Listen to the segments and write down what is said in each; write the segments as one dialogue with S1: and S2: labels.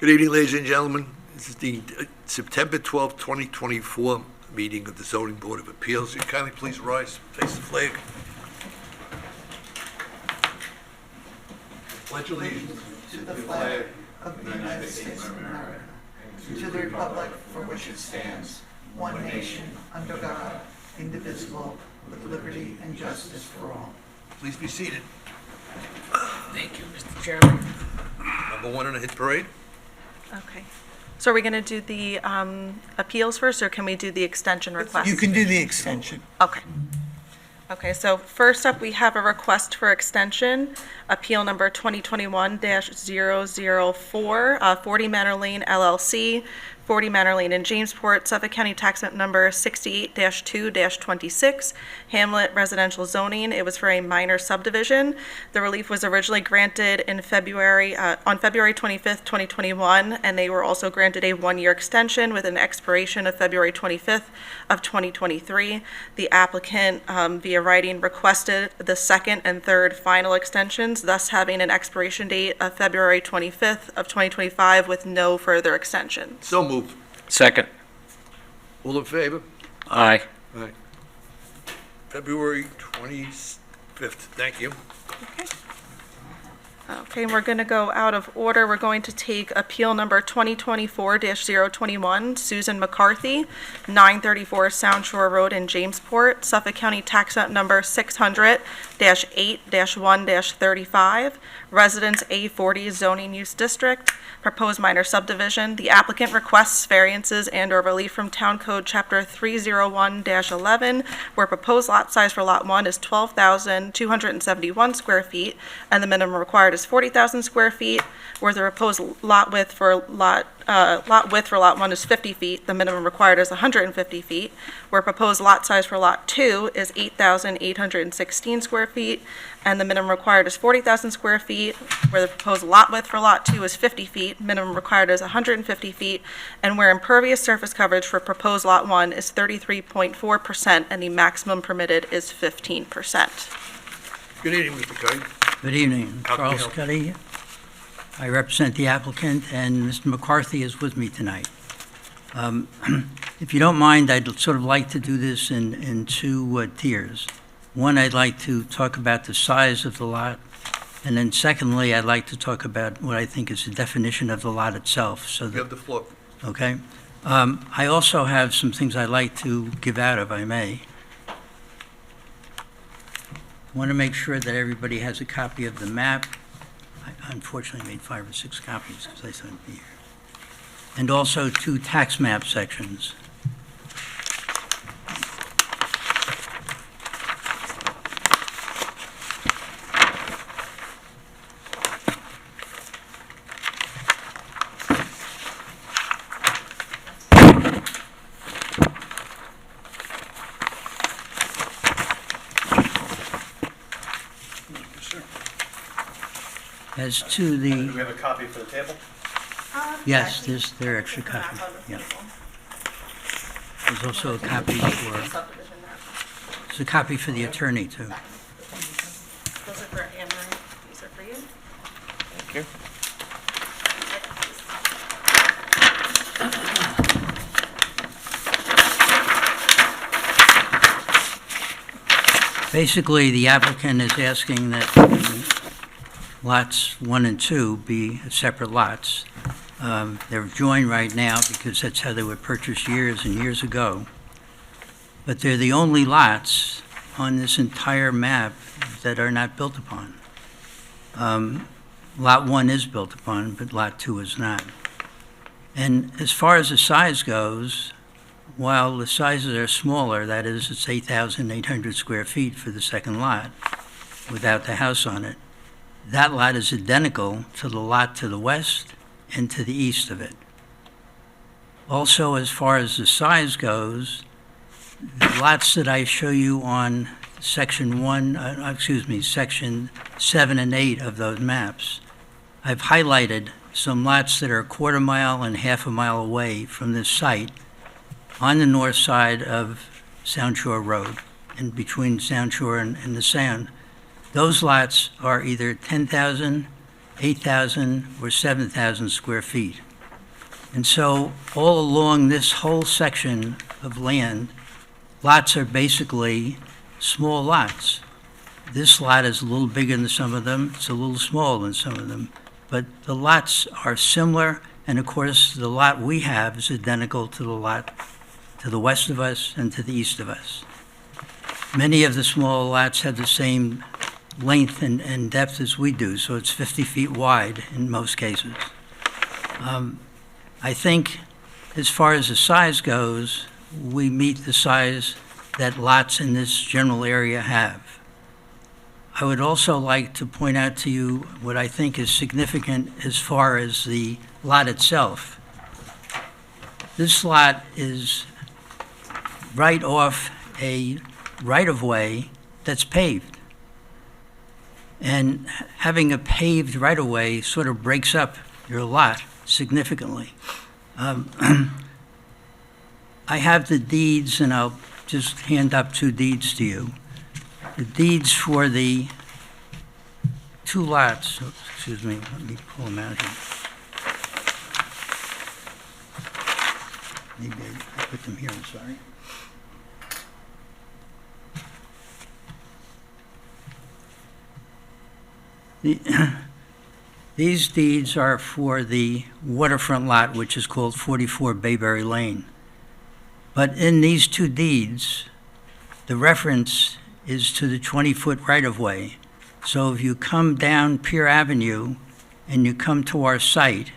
S1: Good evening, ladies and gentlemen. This is the September 12th, 2024 meeting of the Zoning Board of Appeals. You kindly please rise, face the flag. Pledge allegiance
S2: to the flag of the United States of America, and to the republic for which it stands, one nation, under God, indivisible, with liberty and justice for all.
S1: Please be seated.
S3: Thank you, Mr. Chairman.
S1: Number one on the hit parade.
S4: Okay. So are we going to do the appeals first, or can we do the extension request?
S2: You can do the extension.
S4: Okay. Okay, so first up, we have a request for extension, appeal number 2021-004, 40 Manor Lane LLC, 40 Manor Lane in Jamesport, Suffolk County Tax Map number 68-2-26, Hamlet Residential zoning. It was for a minor subdivision. The relief was originally granted in February, on February 25th, 2021, and they were also granted a one-year extension with an expiration of February 25th of 2023. The applicant, via writing, requested the second and third final extensions, thus having an expiration date of February 25th of 2025 with no further extensions.
S1: So moved.
S3: Second.
S1: All in favor?
S3: Aye.
S1: Aye. February 25th. Thank you.
S4: Okay, we're going to go out of order. We're going to take appeal number 2024-021, Susan McCarthy, 934 Sound Shore Road in Jamesport, Suffolk County Tax Map number 600-8-1-35, Residence A40 Zoning Use District, proposed minor subdivision. The applicant requests variances and/or relief from Town Code Chapter 301-11, where proposed lot size for Lot 1 is 12,271 square feet, and the minimum required is 40,000 square feet, where the proposed lot width for Lot 1 is 50 feet, the minimum required is 150 feet, where proposed lot size for Lot 2 is 8,816 square feet, and the minimum required is 40,000 square feet, where the proposed lot width for Lot 2 is 50 feet, minimum required is 150 feet, and where impervious surface coverage for proposed Lot 1 is 33.4%, and the maximum permitted is 15%.
S1: Good evening, Mr. Cuddy.
S5: Good evening.
S1: How can I
S5: Charles
S1: help?
S5: Cuddy. I represent the applicant, and Mr. McCarthy is with me tonight. If you don't mind, I'd sort of like to do this in two tiers. One, I'd like to talk about the size of the lot, and then secondly, I'd like to talk about what I think is the definition of the lot itself. So
S1: You
S5: that,
S1: have the floor.
S5: okay? I also have some things I'd like to give out, if I may. I want to make sure that everybody has a copy of the map. I unfortunately made 5 or 6 copies because I couldn't be here. And also 2 tax map sections. As to the,
S6: Do we have a copy for the table?
S5: yes, there's their extra copy. Yeah. There's also a copy for, there's a copy for the attorney too.
S4: Those are for Anne Marie. These are for you.
S3: Thank you.
S5: Basically, the applicant is asking that lots 1 and 2 be separate lots. They're joined right now because that's how they were purchased years and years ago. But they're the only lots on this entire map that are not built upon. Lot 1 is built upon, but Lot 2 is not. And as far as the size goes, while the sizes are smaller, that is, it's 8,800 square feet for the second lot without the house on it, that lot is identical to the lot to the west and to the east of it. Also, as far as the size goes, the lots that I show you on section 7 and 8 of those maps, I've highlighted some lots that are a quarter mile and half a mile away from this site on the north side of Sound Shore Road and between Sound Shore and the Sound. Those lots are either 10,000, 8,000, or 7,000 square feet. And so all along this whole section of land, lots are basically small lots. This lot is a little bigger than some of them, it's a little smaller than some of them, but the lots are similar, and of course, the lot we have is identical to the lot to the west of us and to the east of us. Many of the smaller lots have the same length and depth as we do, so it's 50 feet wide in most cases. I think as far as the size goes, we meet the size that lots in this general area have. I would also like to point out to you what I think is significant as far as the lot itself. This lot is right off a right-of-way that's paved. And having a paved right-of-way sort of breaks up your lot significantly. I have the deeds, and I'll just hand up 2 deeds to you. The deeds for the 2 lots, excuse me, let me pull them out here. Maybe I put them here, I'm sorry. These deeds are for the waterfront lot, which is called 44 Bayberry Lane. But in these 2 deeds, the reference is to the 20-foot right-of-way. So if you come down Pier Avenue and you come to our site,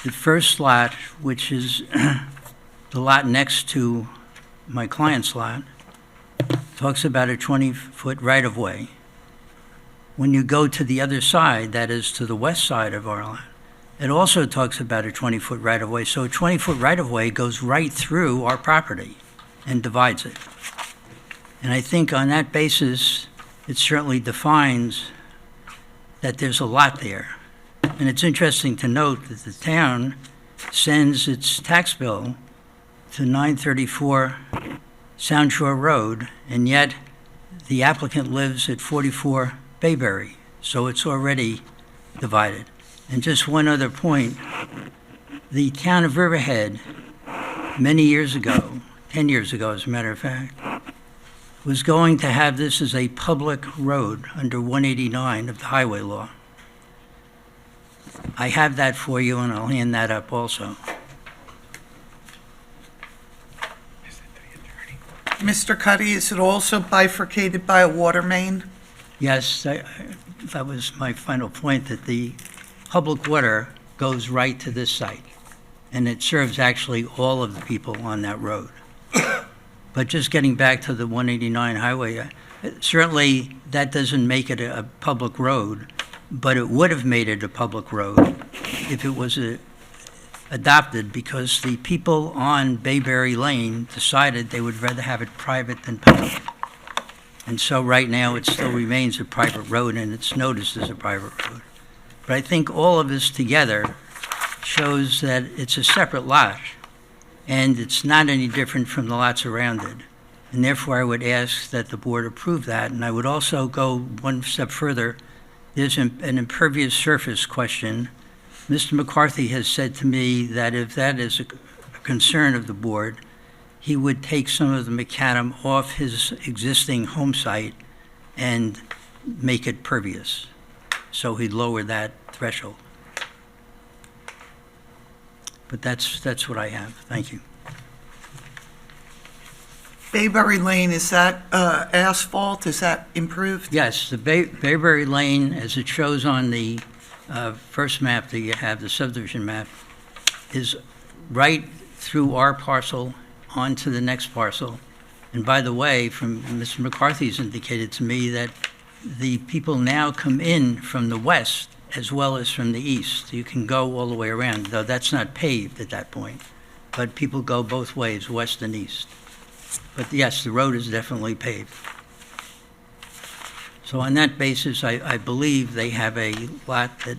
S5: the first lot, which is the lot next to my client's lot, talks about a 20-foot right-of-way. When you go to the other side, that is to the west side of our lot, it also talks about a 20-foot right-of-way. So a 20-foot right-of-way goes right through our property and divides it. And I think on that basis, it certainly defines that there's a lot there. And it's interesting to note that the town sends its tax bill to 934 Sound Shore Road, and yet the applicant lives at 44 Bayberry, so it's already divided. And just one other point, the town of Riverhead, many years ago, 10 years ago as a matter of fact, was going to have this as a public road under 189 of the highway law. I have that for you, and I'll hand that up also.
S2: Mr. Cuddy, is it also bifurcated by a water main?
S5: Yes, that was my final point, that the public water goes right to this site, and it serves actually all of the people on that road. But just getting back to the 189 highway, certainly that doesn't make it a public road, but it would have made it a public road if it was adopted, because the people on Bayberry Lane decided they would rather have it private than public. And so right now, it still remains a private road, and it's noticed as a private road. But I think all of this together shows that it's a separate lot, and it's not any different from the lots around it. And therefore, I would ask that the board approve that. And I would also go one step further. There's an impervious surface question. Mr. McCarthy has said to me that if that is a concern of the board, he would take some of the macadam off his existing home site and make it pervious. So he'd lower that threshold. But that's what I have. Thank you.
S2: Bayberry Lane, is that asphalt? Is that improved?
S5: Yes, the Bayberry Lane, as it shows on the first map that you have, the subdivision map, is right through our parcel onto the next parcel. And by the way, from Mr. McCarthy's indicated to me that the people now come in from the west as well as from the east. You can go all the way around, though that's not paved at that point. But people go both ways, west and east. But yes, the road is definitely paved. So on that basis, I believe they have a lot that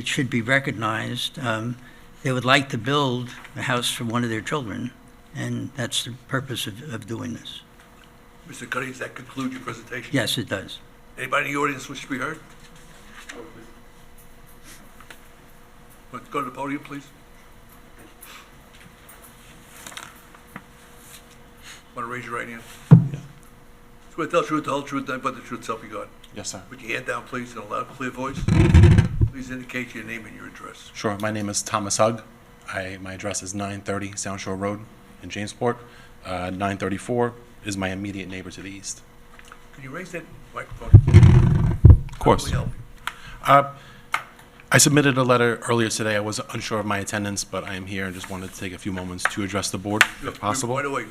S5: should be recognized. They would like to build a house for one of their children, and that's the purpose of doing this.
S1: Mr. Cuddy, does that conclude your presentation?
S5: Yes, it does.
S1: Anybody in the audience wish to be heard? Want to go to the podium, please? Want to raise your right hand?
S6: Yeah.
S1: Swear to tell the truth, the whole truth, nothing but the truth, so help you God.
S6: Yes, sir.
S1: Put your hand down, please, in a loud, clear voice. Please indicate your name and your address.
S6: Sure. My name is Thomas Hugg. My address is 930 Sound Shore Road in Jamesport. 934 is my immediate neighbor to the east.
S1: Can you raise that microphone?
S6: Of course.
S1: How can we help you?
S6: I submitted a letter earlier today. I was unsure of my attendance, but I am here and just wanted to take a few moments to address the board, if possible.
S1: By the way,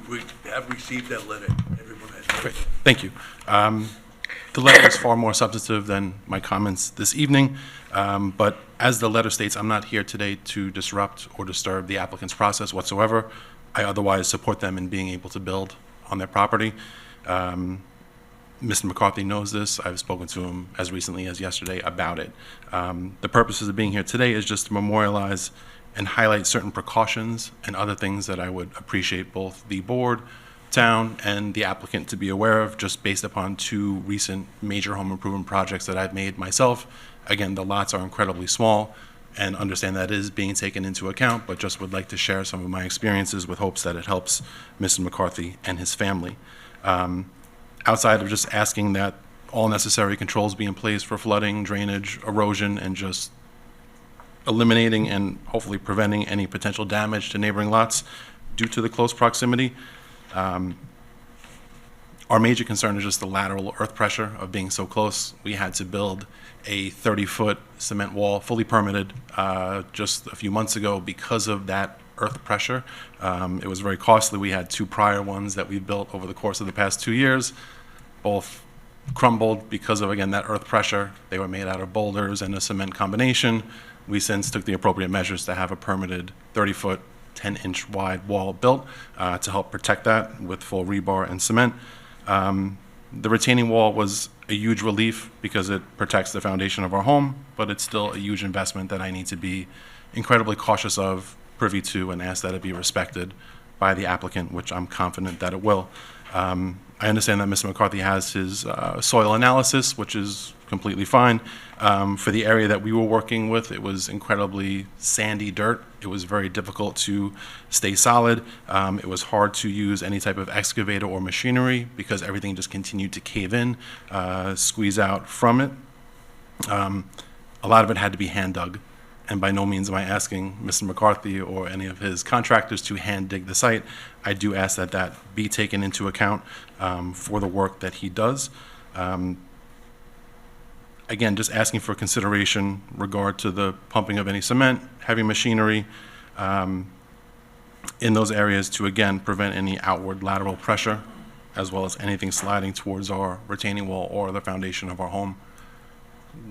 S1: we have received that letter. Everyone has.
S6: Great. Thank you. The letter is far more substantive than my comments this evening, but as the letter states, I'm not here today to disrupt or disturb the applicant's process whatsoever. I otherwise support them in being able to build on their property. Mr. McCarthy knows this. I've spoken to him as recently as yesterday about it. The purposes of being here today is just to memorialize and highlight certain precautions and other things that I would appreciate both the board, town, and the applicant to be aware of, just based upon two recent major home improvement projects that I've made myself. Again, the lots are incredibly small, and understand that is being taken into account, but just would like to share some of my experiences with hopes that it helps Mr. McCarthy and his family. Outside of just asking that all necessary controls be in place for flooding, drainage, erosion, and just eliminating and hopefully preventing any potential damage to neighboring lots due to the close proximity. Our major concern is just the lateral earth pressure of being so close. We had to build a 30-foot cement wall, fully permitted, just a few months ago because of that earth pressure. It was very costly. We had two prior ones that we built over the course of the past 2 years. Both crumbled because of, again, that earth pressure. They were made out of boulders and a cement combination. We since took the appropriate measures to have a permitted 30-foot, 10-inch wide wall built to help protect that with full rebar and cement. The retaining wall was a huge relief because it protects the foundation of our home, but it's still a huge investment that I need to be incredibly cautious of, privy to, and ask that it be respected by the applicant, which I'm confident that it will. I understand that Mr. McCarthy has his soil analysis, which is completely fine. For the area that we were working with, it was incredibly sandy dirt. It was very difficult to stay solid. It was hard to use any type of excavator or machinery because everything just continued to cave in, squeeze out from it. A lot of it had to be hand dug. And by no means am I asking Mr. McCarthy or any of his contractors to hand dig the site. I do ask that that be taken into account for the work that he does. Again, just asking for consideration regard to the pumping of any cement, heavy machinery in those areas to, again, prevent any outward lateral pressure, as well as anything sliding towards our retaining wall or the foundation of our home.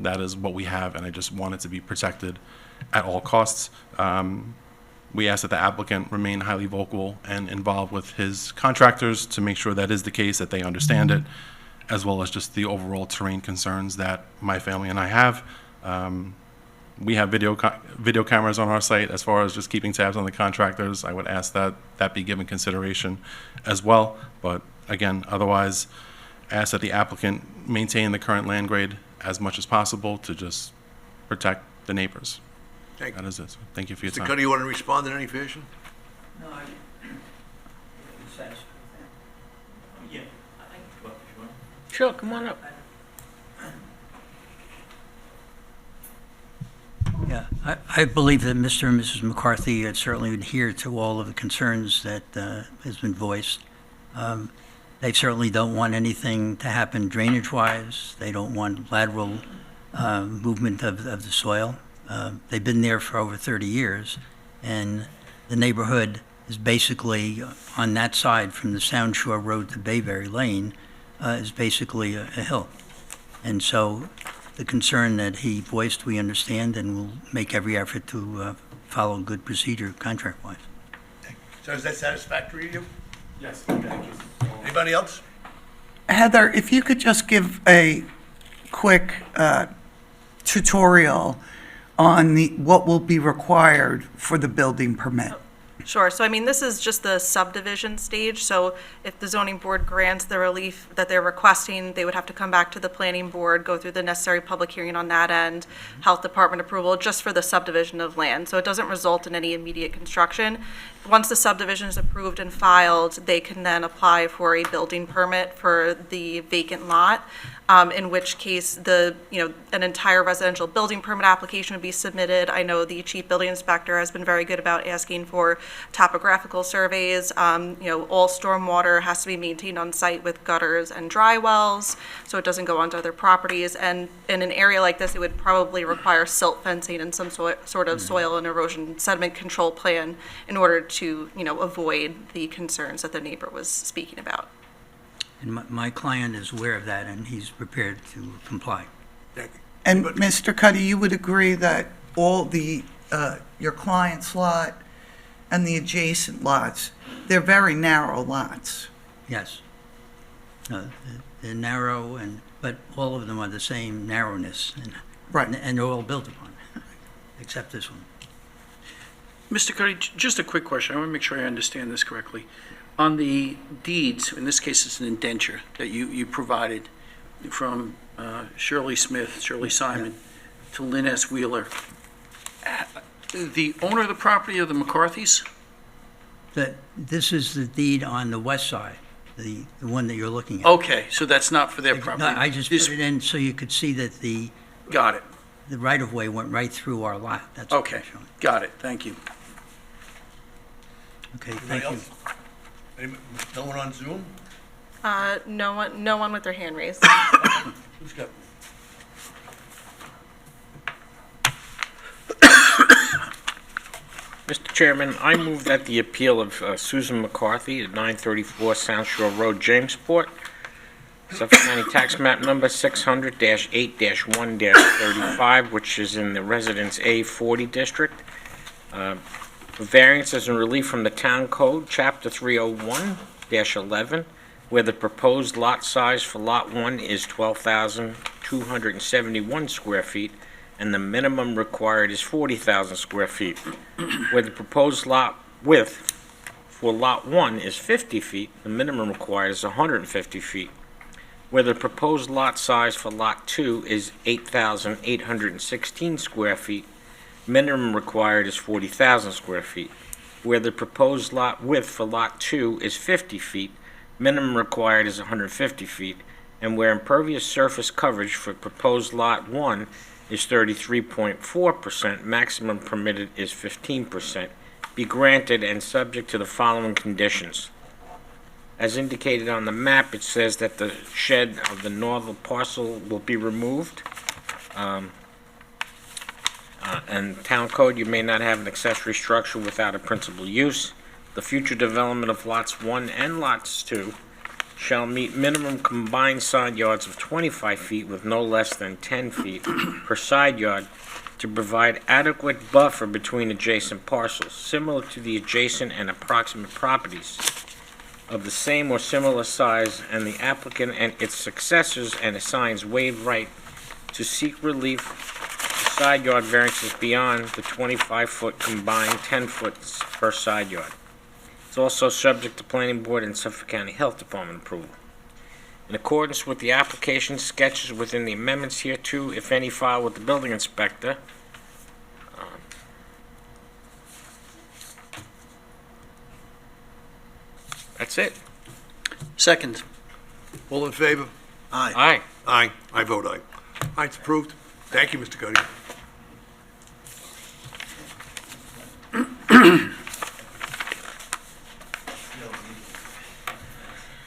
S6: That is what we have, and I just want it to be protected at all costs. We ask that the applicant remain highly vocal and involved with his contractors to make sure that is the case, that they understand it, as well as just the overall terrain concerns that my family and I have. We have video cameras on our site. As far as just keeping tabs on the contractors, I would ask that that be given consideration as well. But again, otherwise, ask that the applicant maintain the current land grade as much as possible to just protect the neighbors.
S1: Thank you.
S6: That is it. Thank you for your
S1: Mr.
S6: time.
S1: Cuddy, you want to respond in any fashion?
S5: No, I satisfied
S3: Yeah. Sure, come on up.
S5: Yeah, I believe that Mr. and Mrs. McCarthy certainly adhere to all of the concerns that has been voiced. They certainly don't want anything to happen drainage-wise. They don't want lateral movement of the soil. They've been there for over 30 years, and the neighborhood is basically on that side from the Sound Shore Road to Bayberry Lane is basically a hill. And so the concern that he voiced, we understand, and we'll make every effort to follow good procedure contract-wise.
S1: So is that satisfactory to you?
S6: Yes, thank you.
S1: Anybody else?
S2: Heather, if you could just give a quick tutorial on what will be required for the building permit.
S4: Sure, so I mean, this is just the subdivision stage, so if the zoning board grants the relief that they're requesting, they would have to come back to the planning board, go through the necessary public hearing on that end, health department approval, just for the subdivision of land, so it doesn't result in any immediate construction. Once the subdivision is approved and filed, they can then apply for a building permit for the vacant lot, in which case an entire residential building permit application would be submitted. I know the chief building inspector has been very good about asking for topographical surveys. All stormwater has to be maintained on site with gutters and dry wells, so it doesn't go onto other properties. And in an area like this, it would probably require silt fencing and some sort of soil and erosion sediment control plan in order to, avoid the concerns that the neighbor was speaking about.
S5: And my client is aware of that, and he's prepared to comply.
S1: Thank you.
S2: And Mr. Cuddy, you would agree that all the, your client's lot and the adjacent lots, they're very narrow lots?
S5: Yes. They're narrow, but all of them are the same narrowness,
S2: Right.
S5: and they're all built upon, except this one.
S3: Mr. Cuddy, just a quick question. I want to make sure I understand this correctly. On the deeds, in this case, it's an indenture that you provided from Shirley Smith, Shirley Simon, to Lynn S. Wheeler. The owner of the property are the McCarthys?
S5: This is the deed on the west side, the one that you're looking at.
S3: Okay, so that's not for their property?
S5: No, I just put it in so you could see that the
S3: Got it.
S5: right-of-way went right through our lot. That's what
S3: Okay,
S5: I'm showing.
S3: got it. Thank you.
S5: Okay,
S1: Anybody
S5: thank you.
S1: else? No one on Zoom?
S4: No one with their hand raised.
S1: Who's got?
S7: Mr. Chairman, I move that the appeal of Susan McCarthy at 934 South Shore Road, Jamesport, Suffolk County Tax Map Number 600-8-1-35, which is in the Residence A40 District. Variances and relief from the Town Code, Chapter 301-11, where the proposed lot size for Lot 1 is 12,271 square feet, and the minimum required is 40,000 square feet. Where the proposed lot width for Lot 1 is 50 feet, the minimum required is 150 feet. Where the proposed lot size for Lot 2 is 8,816 square feet, minimum required is 40,000 square feet. Where the proposed lot width for Lot 2 is 50 feet, minimum required is 150 feet. And where impervious surface coverage for proposed Lot 1 is 33.4%, maximum permitted is 15%, be granted and subject to the following conditions. As indicated on the map, it says that the shed of the northern parcel will be removed. And Town Code, you may not have an accessory structure without a principal use. The future development of lots 1 and lots 2 shall meet minimum combined side yards of 25 feet with no less than 10 feet per side yard to provide adequate buffer between adjacent parcels, similar to the adjacent and approximate properties of the same or similar size, and the applicant and its successors and assigns waived right to seek relief for side yard variances beyond the 25-foot combined 10-foot per side yard. It's also subject to Planning Board and Suffolk County Health Department approval. In accordance with the application sketches within the amendments hereto, if any, filed with the building inspector, that's it.
S3: Second.
S1: All in favor?
S7: Aye.
S1: Aye. I vote aye. Aye, it's approved. Thank you, Mr. Cuddy.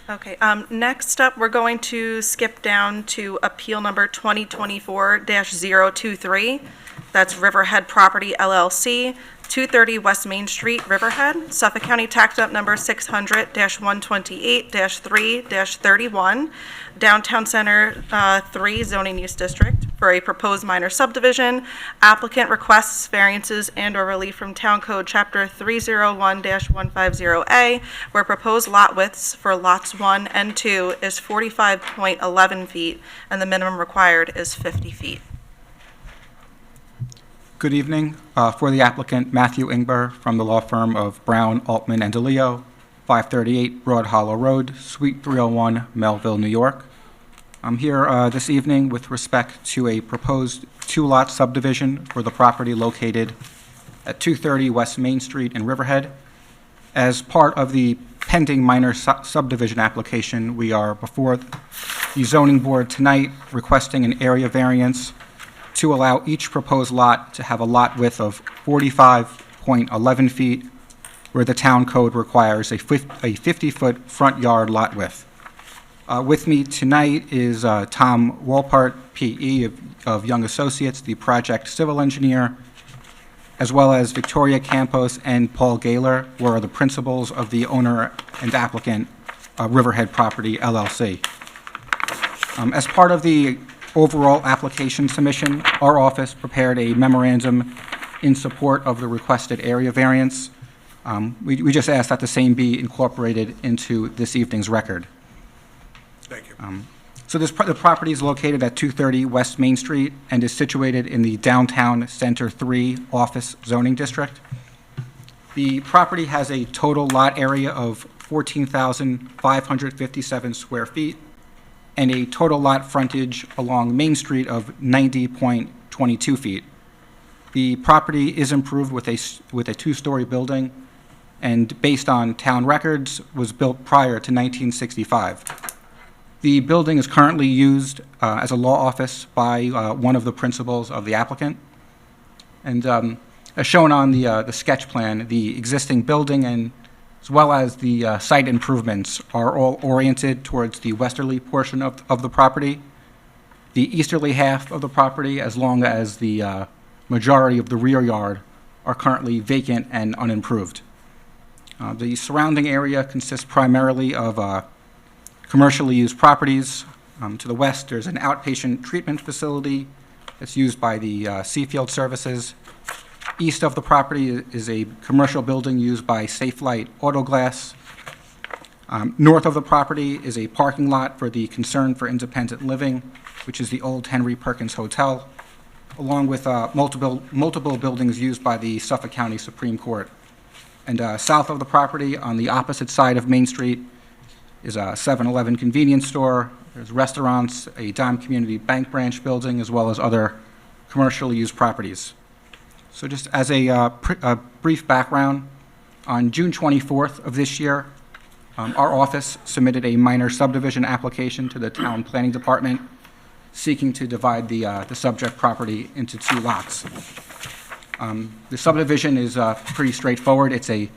S4: Okay, next up, we're going to skip down to appeal number 2024-023. That's Riverhead Property LLC, 230 West Main Street, Riverhead, Suffolk County Tax Map Number 600-128-3-31, Downtown Center 3 Zoning Use District, for a proposed minor subdivision. Applicant requests variances and/or relief from Town Code Chapter 301-150A, where proposed lot widths for lots 1 and 2 is 45.11 feet, and the minimum required is 50 feet.
S8: Good evening. For the applicant, Matthew Ingber from the law firm of Brown, Altman, and DeLeo, 538 Broad Hollow Road, Suite 301, Melville, New York. I'm here this evening with respect to a proposed two-lot subdivision for the property located at 230 West Main Street in Riverhead. As part of the pending minor subdivision application, we are before the zoning board tonight requesting an area variance to allow each proposed lot to have a lot width of 45.11 feet, where the town code requires a 50-foot front yard lot width. With me tonight is Tom Walpart, P.E. of Young Associates, the project civil engineer, as well as Victoria Campos and Paul Gaylor, who are the principals of the owner and applicant, Riverhead Property, LLC. As part of the overall application submission, our office prepared a memorandum in support of the requested area variance. We just asked that the same be incorporated into this evening's record.
S1: Thank you.
S8: So the property is located at 230 West Main Street and is situated in the Downtown Center 3 Office Zoning District. The property has a total lot area of 14,557 square feet and a total lot frontage along Main Street of 90.22 feet. The property is improved with a two-story building and, based on town records, was built prior to 1965. The building is currently used as a law office by one of the principals of the applicant. And as shown on the sketch plan, the existing building and as well as the site improvements are all oriented towards the westerly portion of the property. The easterly half of the property, as long as the majority of the rear yard, are currently vacant and unimproved. The surrounding area consists primarily of commercially used properties. To the west, there's an outpatient treatment facility that's used by the Seafield Services. East of the property is a commercial building used by Safelite Auto Glass. North of the property is a parking lot for the Concern for Independent Living, which is the old Henry Perkins Hotel, along with multiple buildings used by the Suffolk County Supreme Court. And south of the property, on the opposite side of Main Street, is a 7-Eleven convenience store. There's restaurants, a Dime Community Bank branch building, as well as other commercially used properties. So just as a brief background, on June 24th of this year, our office submitted a minor subdivision application to the Town Planning Department seeking to divide the subject property into two lots. The subdivision is pretty straightforward. It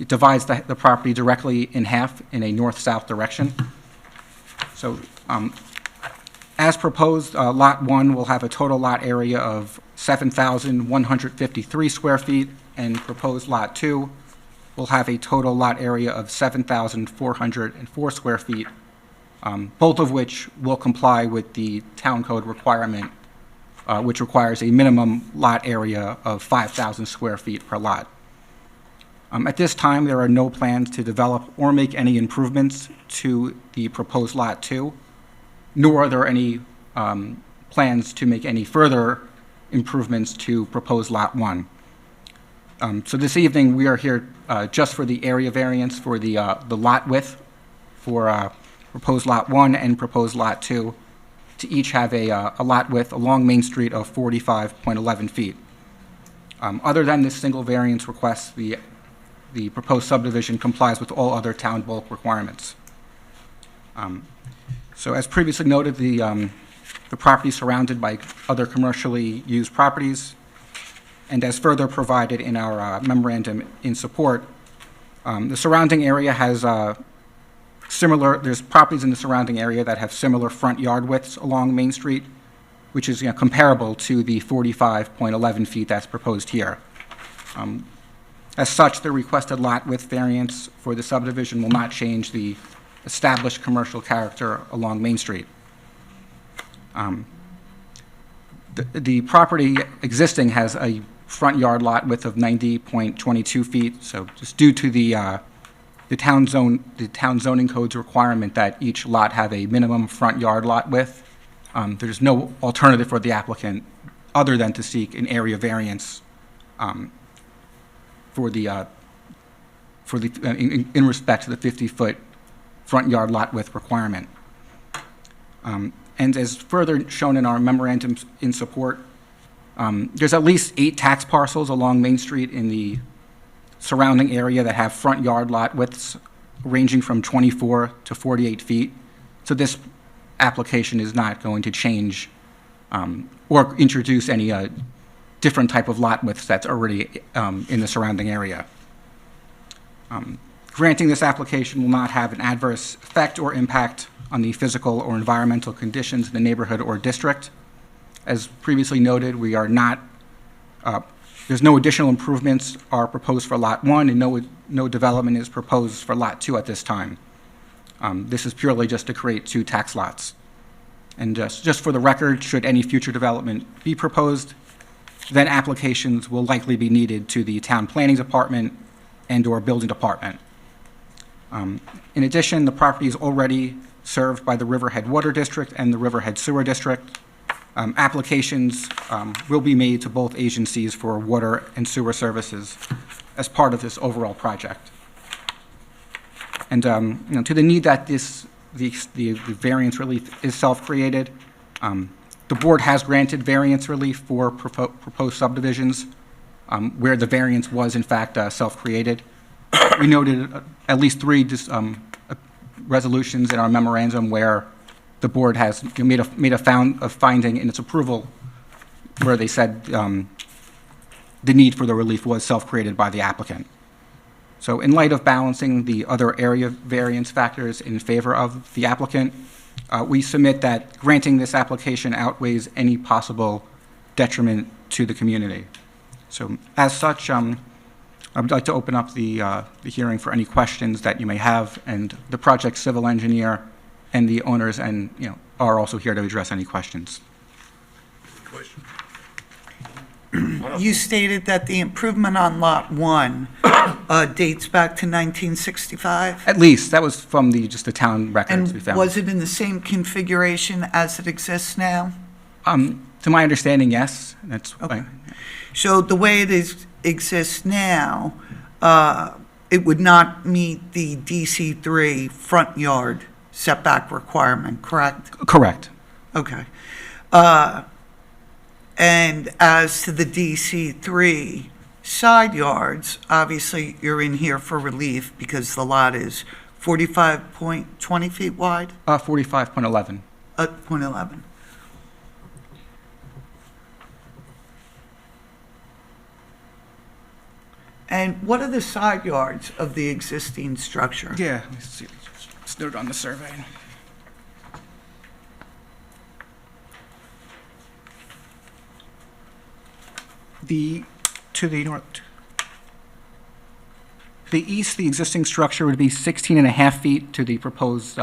S8: divides the property directly in half in a north-south direction. So as proposed, Lot 1 will have a total lot area of 7,153 square feet, and proposed Lot 2 will have a total lot area of 7,404 square feet, both of which will comply with the town code requirement, which requires a minimum lot area of 5,000 square feet per lot. At this time, there are no plans to develop or make any improvements to the proposed Lot 2, nor are there any plans to make any further improvements to proposed Lot 1. So this evening, we are here just for the area variance for the lot width for proposed Lot 1 and proposed Lot 2 to each have a lot width along Main Street of 45.11 feet. Other than this single variance request, the proposed subdivision complies with all other town bulk requirements. So as previously noted, the property is surrounded by other commercially used properties, and as further provided in our memorandum in support, the surrounding area has there's properties in the surrounding area that have similar front yard widths along Main Street, which is comparable to the 45.11 feet that's proposed here. As such, the requested lot width variance for the subdivision will not change the established commercial character along Main Street. The property existing has a front yard lot width of 90.22 feet, so just due to the town zoning code's requirement that each lot have a minimum front yard lot width, there's no alternative for the applicant other than to seek an area variance in respect to the 50-foot front yard lot width requirement. And as further shown in our memorandum in support, there's at least 8 tax parcels along Main Street in the surrounding area that have front yard lot widths ranging from 24 to 48 feet. So this application is not going to change or introduce any different type of lot widths that's already in the surrounding area. Granting this application will not have an adverse effect or impact on the physical or environmental conditions in the neighborhood or district. As previously noted, we are not, there's no additional improvements are proposed for Lot 1, and no development is proposed for Lot 2 at this time. This is purely just to create 2 tax lots. And just for the record, should any future development be proposed, then applications will likely be needed to the Town Planning Department and/or Building Department. In addition, the property is already served by the Riverhead Water District and the Riverhead Sewer District. Applications will be made to both agencies for water and sewer services as part of this overall project. And to the need that the variance relief is self-created, the board has granted variance relief for proposed subdivisions where the variance was in fact self-created. We noted at least 3 resolutions in our memorandum where the board has made a finding in its approval where they said the need for the relief was self-created by the applicant. So in light of balancing the other area variance factors in favor of the applicant, we submit that granting this application outweighs any possible detriment to the community. So as such, I would like to open up the hearing for any questions that you may have, and the project civil engineer and the owners are also here to address any questions.
S1: Question?
S2: You stated that the improvement on Lot 1 dates back to 1965?
S8: At least, that was from just the town records we
S2: And
S8: found.
S2: was it in the same configuration as it exists now?
S8: To my understanding, yes. That's
S2: Okay. So the way it exists now, it would not meet the DC3 front yard setback requirement, correct?
S8: correct.
S2: Okay. And as to the DC3 side yards, obviously you're in here for relief because the lot is 45.20 feet wide,
S8: 45.11.
S2: 0.11. And what are the side yards of the existing structure?
S8: Yeah, let me see. It's noted on the survey. To the north, the east, the existing structure would be 16.5 feet to the proposed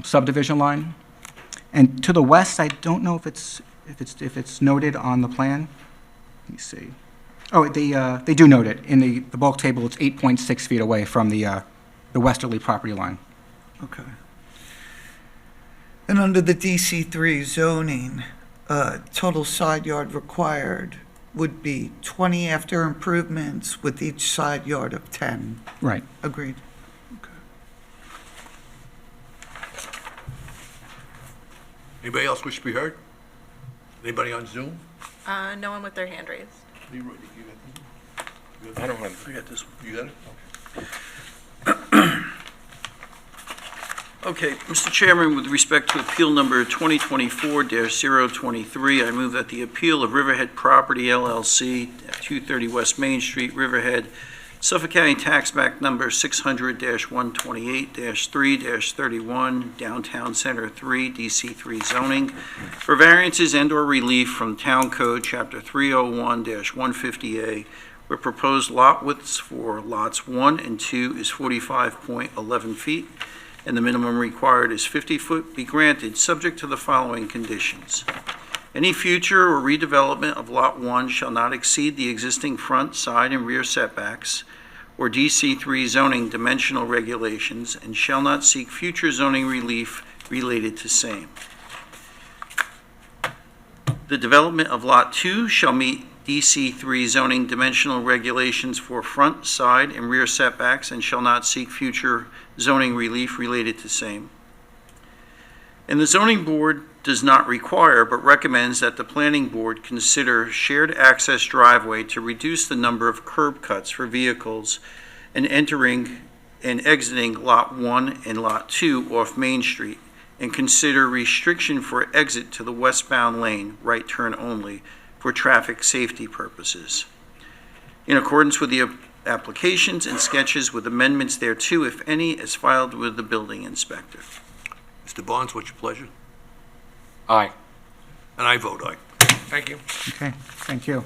S8: subdivision line. And to the west, I don't know if it's noted on the plan. Let me see. Oh, they do note it. In the bulk table, it's 8.6 feet away from the westerly property line.
S2: Okay. And under the DC3 zoning, total side yard required would be 20 after improvements with each side yard of 10.
S8: Right.
S2: Agreed.
S1: Anybody else wish to be heard? Anybody on Zoom?
S4: No one with their hand raised.
S1: Leroy, did you get that?
S7: I don't have.
S3: I got this one.
S1: You got it?
S3: Okay, Mr. Chairman, with respect to appeal number 2024-023, I move that the appeal of Riverhead Property LLC at 230 West Main Street, Riverhead, Suffolk County Tax Map number 600-128-3-31, Downtown Center 3, DC3 zoning, for variances and/or relief from Town Code Chapter 301-150A, where proposed lot widths for lots 1 and 2 is 45.11 feet, and the minimum required is 50 foot, be granted, subject to the following conditions. Any future or redevelopment of Lot 1 shall not exceed the existing front, side, and rear setbacks or DC3 zoning dimensional regulations, and shall not seek future zoning relief related to same. The development of Lot 2 shall meet DC3 zoning dimensional regulations for front, side, and rear setbacks and shall not seek future zoning relief related to same. And the zoning board does not require but recommends that the planning board consider shared access driveway to reduce the number of curb cuts for vehicles and entering and exiting Lot 1 and Lot 2 off Main Street, and consider restriction for exit to the westbound lane, right turn only, for traffic safety purposes. In accordance with the applications and sketches with amendments thereto, if any, as filed with the building inspector.
S1: Mr. Barnes, what's your pleasure?
S7: Aye.
S1: And I vote aye.
S9: Thank you.
S8: Okay, thank you.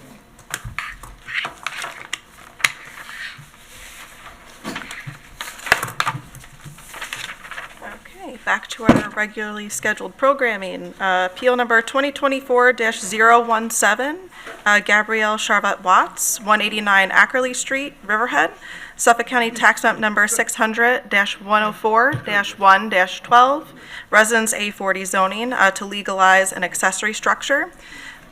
S4: Okay, back to our regularly scheduled programming. Appeal number 2024-017, Gabrielle Charlotte Watts, 189 Ackerley Street, Riverhead, Suffolk County Tax Map Number 600-104-1-12, Residence A40 zoning to legalize an accessory structure.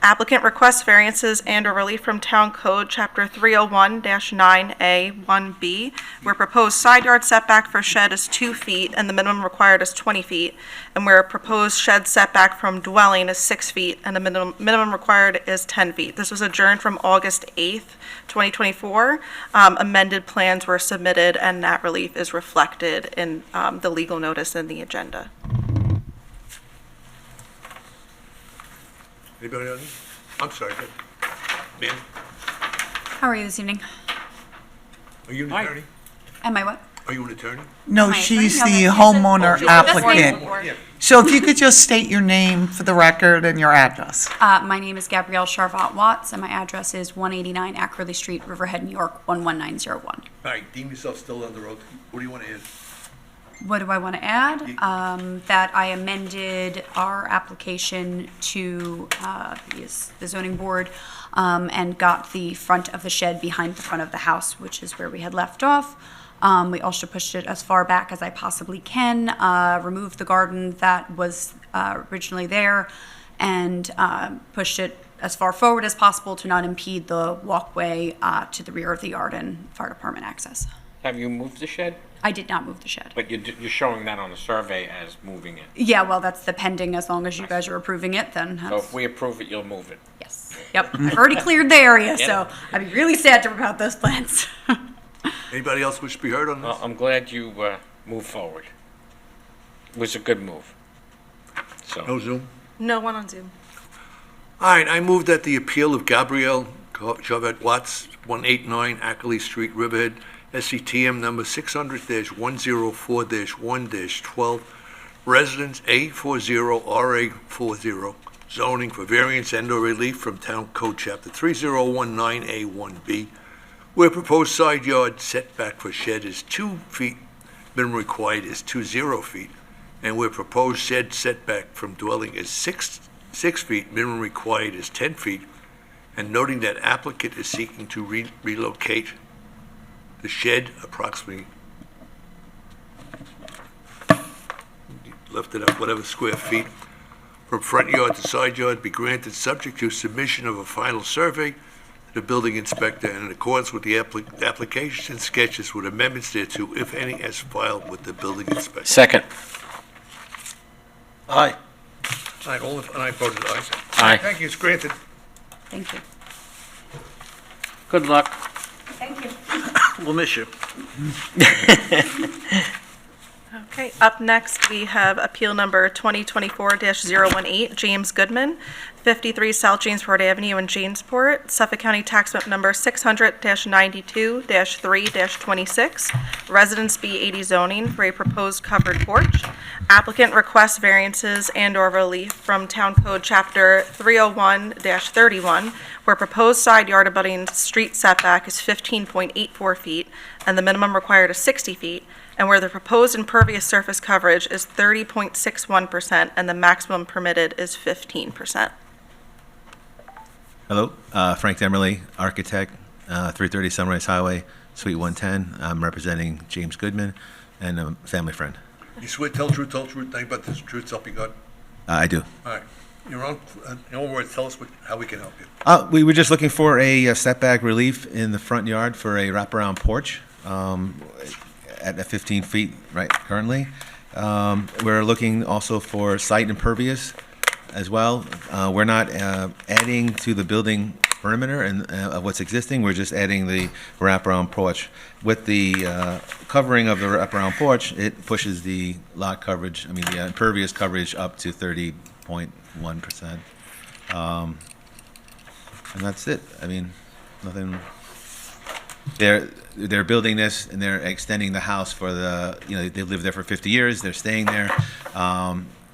S4: Applicant requests variances and/or relief from Town Code Chapter 301-9A1B, where proposed side yard setback for shed is 2 feet and the minimum required is 20 feet, and where proposed shed setback from dwelling is 6 feet and the minimum required is 10 feet. This was adjourned from August 8th, 2024. Amended plans were submitted, and that relief is reflected in the legal notice in the agenda.
S1: Anybody else? I'm sorry, go ahead. Ma'am,
S10: How are you this evening?
S1: are you an attorney?
S10: Am I what?
S1: Are you an attorney?
S2: No,
S10: My
S2: she's
S10: attorney?
S2: the
S10: No,
S2: homeowner
S10: Just name
S2: applicant.
S10: before.
S2: So if you could just state your name for the record and your address.
S10: My name is Gabrielle Charlotte Watts, and my address is 189 Ackerley Street, Riverhead, New York, 11901.
S1: All right, deem yourself still on the road. What do you want to add?
S10: What do I want to add? That I amended our application to the zoning board and got the front of the shed behind the front of the house, which is where we had left off. We also pushed it as far back as I possibly can, removed the garden that was originally there, and pushed it as far forward as possible to not impede the walkway to the rear of the yard and fire department access.
S7: Have you moved the shed?
S10: I did not move the shed.
S7: But you're showing that on the survey as moving it.
S10: Yeah, well, that's the pending, as long as you guys are approving it, then
S7: So
S10: that's,
S7: if we approve it, you'll move it.
S10: yes. Yep, I've already cleared the area, so I'd be really sad to rip out those plants.
S1: Anybody else wish to be heard on this?
S7: I'm glad you moved forward. It was a good move. So.
S1: No Zoom?
S4: No one on Zoom.
S1: All right, I move that the appeal of Gabrielle Charlotte Watts, 189 Ackerley Street, Riverhead, SCTM number 600-104-1-12, residence A40 RA40, zoning for variance and/or relief from Town Code Chapter 301-9A1B, where proposed side yard setback for shed is 2 feet, minimum required is 20 feet, and where proposed shed setback from dwelling is 6 feet, minimum required is 10 feet, and noting that applicant is seeking to relocate the shed approximately, left it up, whatever square feet, from front yard to side yard be granted subject to submission of a final survey to the building inspector and in accordance with the application sketches with amendments thereto, if any, as filed with the building inspector.
S7: Second.
S1: Aye. Aye, and I voted aye.
S7: Aye.
S1: Thank you, it's granted.
S10: Thank you.
S3: Good luck.
S10: Thank you.
S3: We'll miss you.
S4: Okay, up next, we have appeal number 2024-018, James Goodman, 53 South Jamesport Avenue in Jamesport, Suffolk County Tax Map Number 600-92-3-26, Residence B80 zoning for a proposed covered porch. Applicant requests variances and/or relief from Town Code Chapter 301-31, where proposed side yard abutting street setback is 15.84 feet, and the minimum required is 60 feet, and where the proposed impervious surface coverage is 30.61% and the maximum permitted is 15%.
S11: Hello, Frank Demerly, architect, 330 Sunrise Highway, Suite 110. I'm representing James Goodman and a family friend.
S1: You swear, tell the truth, nothing but the truth, help you God?
S11: I do.
S1: All right. Your own, in other words, tell us how we can help you.
S11: We were just looking for a setback relief in the front yard for a wraparound porch at 15 feet right currently. We're looking also for site impervious as well. We're not adding to the building perimeter and of what's existing. We're just adding the wraparound porch. With the covering of the wraparound porch, it pushes the lot coverage, the impervious coverage up to 30.1%. And that's it. Nothing. They're building this and they're extending the house for they lived there for 50 years. They're staying there.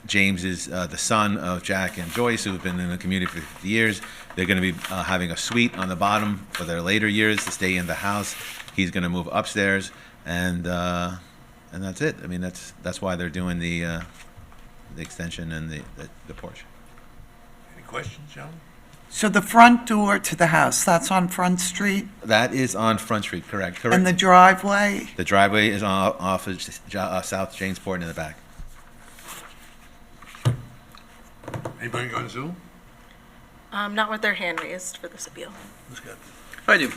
S11: James is the son of Jack and Joyce, who have been in the community for 50 years. They're going to be having a suite on the bottom for their later years to stay in the house. He's going to move upstairs, and that's it. That's why they're doing the extension and the porch.
S1: Any questions, John?
S2: So the front door to the house, that's on Front Street?
S11: That is on Front Street, correct?
S2: And the driveway?
S11: The driveway is off of South Jamesport in the back.
S1: Anybody on Zoom?
S4: Not with their hand raised for this appeal.
S1: Who's got this?
S3: I do.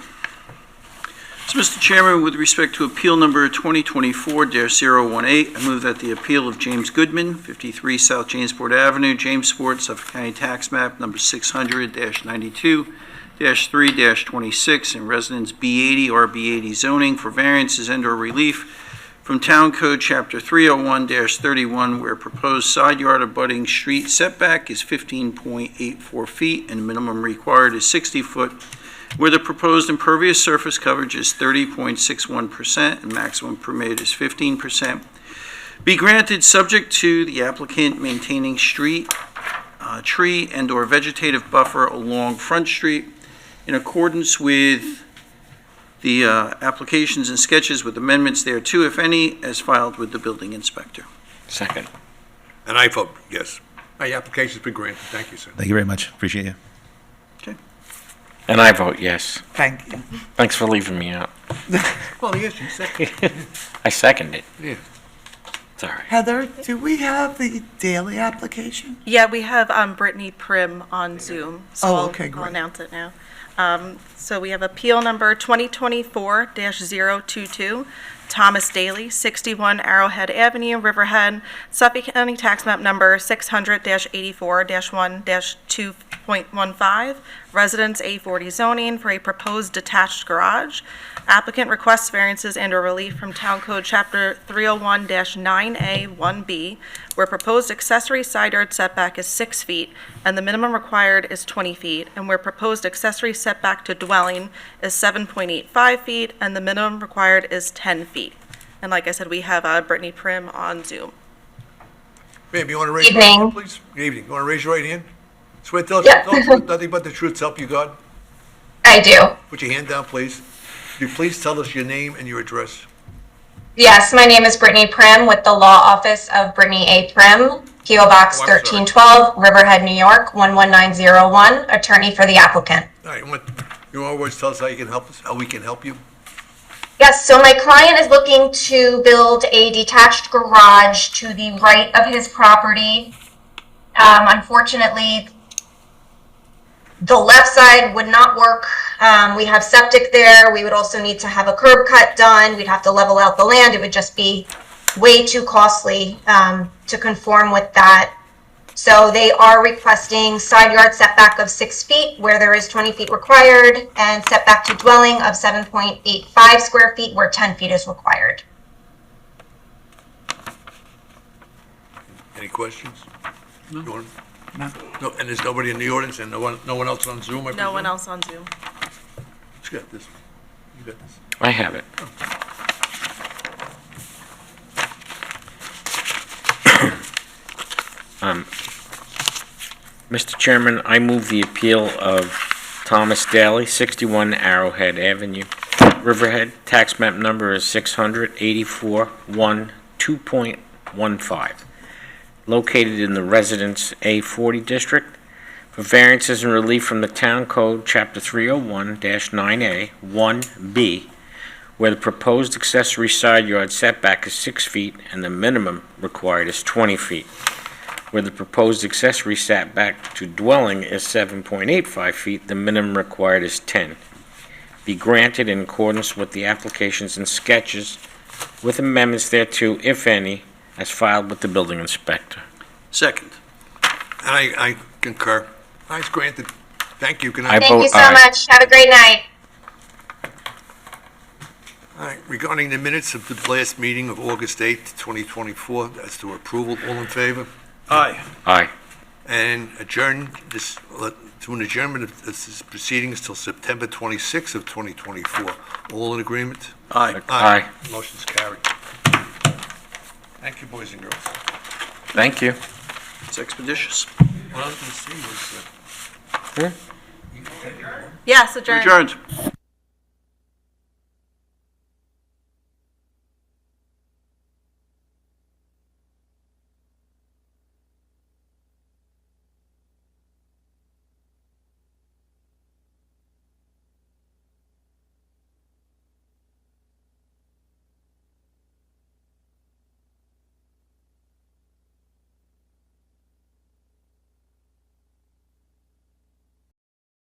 S3: So, Mr. Chairman, with respect to appeal number 2024-018, I move that the appeal of James Goodman, 53 South Jamesport Avenue, Jamesport, Suffolk County Tax Map number 600-92-3-26, in Residence B80 or B80 zoning for variances and/or relief from Town Code Chapter 301-31, where proposed side yard abutting street setback is 15.84 feet and minimum required is 60 foot, where the proposed impervious surface coverage is 30.61% and maximum permitted is 15%, be granted subject to the applicant maintaining street, tree, and/or vegetative buffer along Front Street in accordance with the applications and sketches with amendments thereto, if any, as filed with the building inspector.
S7: Second.
S1: And I vote yes. My application's been granted. Thank you, sir.
S11: Thank you very much. Appreciate you.
S7: And I vote yes.
S2: Thank you.
S7: Thanks for leaving me out.
S1: Well, yes, you said.
S7: I second it.
S1: Yeah.
S7: It's all right.
S2: Heather, do we have the daily application?
S4: Yeah, we have Brittany Prim on Zoom. So
S2: Oh,
S4: I'll-
S2: okay,
S4: I'll
S2: great.
S4: announce it now. So we have appeal number 2024-022, Thomas Daly, 61 Arrowhead Avenue, Riverhead, Suffolk County Tax Map number 600-84-1-2.15, Residence A40 zoning for a proposed detached garage. Applicant requests variances and/or relief from Town Code Chapter 301-9A1B, where proposed accessory side yard setback is 6 feet and the minimum required is 20 feet, and where proposed accessory setback to dwelling is 7.85 feet and the minimum required is 10 feet. And like I said, we have Brittany Prim on Zoom.
S1: Ma'am, you want to raise your right hand, please? Good evening. You want to raise your right hand? Swear to tell us nothing but the truth, so help you God?
S9: I do.
S1: Put your hand down, please. Could you please tell us your name and your address?
S9: Yes, my name is Brittany Prim with the Law Office of Brittany A. Prim, P.O. Box
S1: Oh, I'm sorry.
S9: 1312, Riverhead, New York, 11901, attorney for the applicant.
S1: All right, you want to tell us how you can help us, how we can help you?
S9: Yes, so my client is looking to build a detached garage to the right of his property. Unfortunately, the left side would not work. We have septic there. We would also need to have a curb cut done. We'd have to level out the land. It would just be way too costly to conform with that. So they are requesting side yard setback of 6 feet where there is 20 feet required, and setback to dwelling of 7.85 square feet where 10 feet is required.
S1: Any questions?
S3: No.
S1: You want-
S2: No.
S1: No, and there's nobody in the audience and no one else on Zoom, I
S4: No one
S1: presume?
S4: else on Zoom.
S1: Who's got this? You got this?
S7: I have it. Mr. Chairman, I move the appeal of Thomas Daly, 61 Arrowhead Avenue, Riverhead. Tax map number is 600-84-1-2.15. Located in the Residence A40 district for variances and relief from the Town Code Chapter 301-9A 1B, where the proposed accessory side yard setback is 6 feet and the minimum required is 20 feet. where the proposed accessory setback to dwelling is 7.85 feet, the minimum required is 10. Be granted in accordance with the applications and sketches with amendments thereto, if any, as filed with the building inspector.
S3: Second.
S1: I concur. Nice, granted. Thank you. Good night.
S7: I
S9: Thank you
S7: vote
S9: so
S7: aye.
S9: much. Have a great night.
S1: All right, regarding the minutes of the last meeting of August 8th, 2024, as to approval, all in favor?
S3: Aye.
S7: Aye.
S1: And adjourn this, to an adjournment of this proceedings till September 26th of 2024. All in agreement?
S3: Aye.
S7: Aye.
S1: Motion's carried. Thank you, boys and girls.
S7: Thank you.
S3: It's expeditious.
S1: What I was going to say was,
S4: Yes, adjourned.
S3: Adjourned.